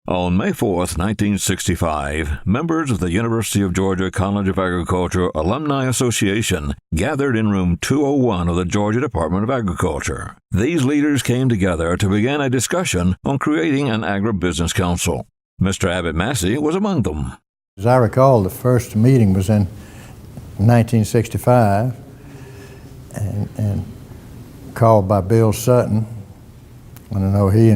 On May 4, 1965, members of the University of Georgia College of Agriculture Alumni Association gathered in room 201 of the Georgia Department of Agriculture. These leaders came together to begin a discussion on creating an agribusiness council. Mr. Abit Massey was among them. As I recall, the first meeting was in 1965 and called by Bill Sutton. I know he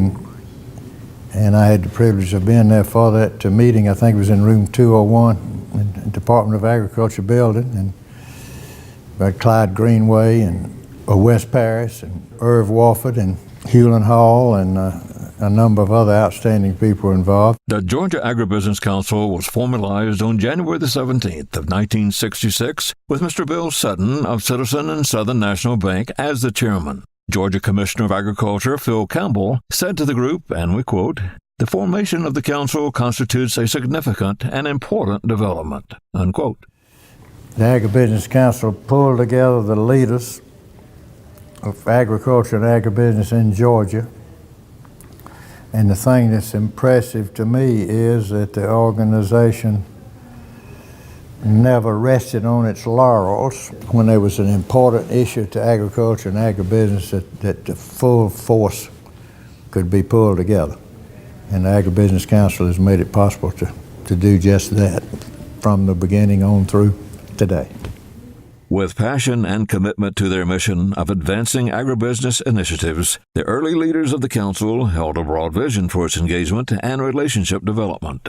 and I had the privilege of being there for that meeting. I think it was in room 201 in the Department of Agriculture building, and by Clyde Greenway and Wes Parris and Irv Wofford and Howell and a number of other outstanding people were involved. The Georgia Agribusiness Council was formalized on January the 17th of 1966 with Mr. Bill Sutton of Citizen and Southern National Bank as the chairman. Georgia Commissioner of Agriculture Phil Campbell said to the group, and we quote, "The formation of the council constitutes a significant and important development," unquote. The Agribusiness Council pulled together the leaders of agriculture and agribusiness in Georgia. And the thing that's impressive to me is that the organization never rested on its laurels when there was an important issue to agriculture and agribusiness that the full force could be pulled together. And the Agribusiness Council has made it possible to do just that from the beginning on through today. With passion and commitment to their mission of advancing agribusiness initiatives, the early leaders of the council held a broad vision for its engagement and relationship development.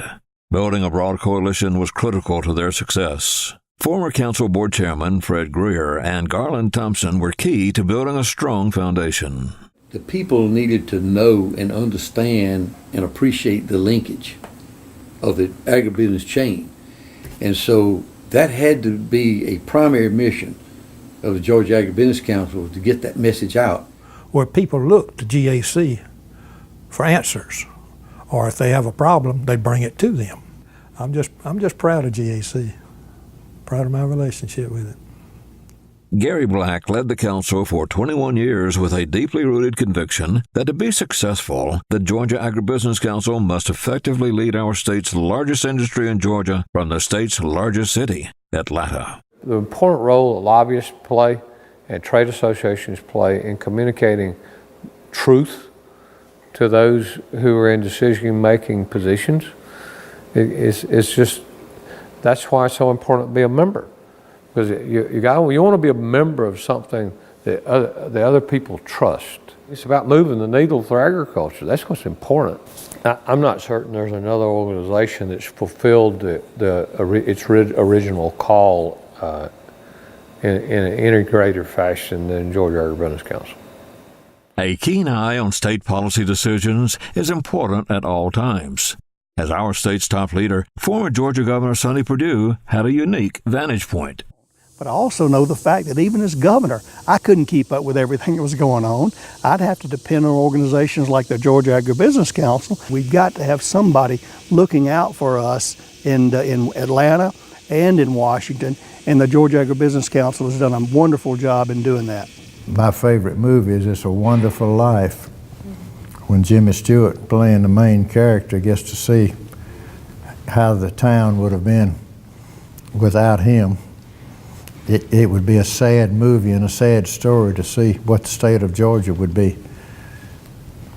Building a broad coalition was critical to their success. Former council board chairman Fred Greer and Garland Thompson were key to building a strong foundation. The people needed to know and understand and appreciate the linkage of the agribusiness chain. And so that had to be a primary mission of the Georgia Agribusiness Council, to get that message out. Where people look to GAC for answers, or if they have a problem, they bring it to them. I'm just proud of GAC, proud of my relationship with it. Gary Black led the council for 21 years with a deeply rooted conviction that to be successful, the Georgia Agribusiness Council must effectively lead our state's largest industry in Georgia from the state's largest city, Atlanta. The important role that lobbyists play and trade associations play in communicating truth to those who are in decision-making positions, it's just, that's why it's so important to be a member. Because you want to be a member of something that the other people trust. It's about moving the needle for agriculture. That's what's important. I'm not certain there's another organization that's fulfilled its original call in an integrated fashion than Georgia Agribusiness Council. A keen eye on state policy decisions is important at all times. As our state's top leader, former Georgia Governor Sonny Perdue had a unique vantage point. But I also know the fact that even as governor, I couldn't keep up with everything that was going on. I'd have to depend on organizations like the Georgia Agribusiness Council. We've got to have somebody looking out for us in Atlanta and in Washington, and the Georgia Agribusiness Council has done a wonderful job in doing that. My favorite movie is It's a Wonderful Life, when Jimmy Stewart, playing the main character, gets to see how the town would have been without him. It would be a sad movie and a sad story to see what the state of Georgia would be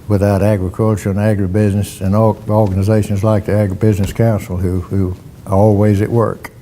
without agriculture and agribusiness and organizations like the Agribusiness Council who are always at work.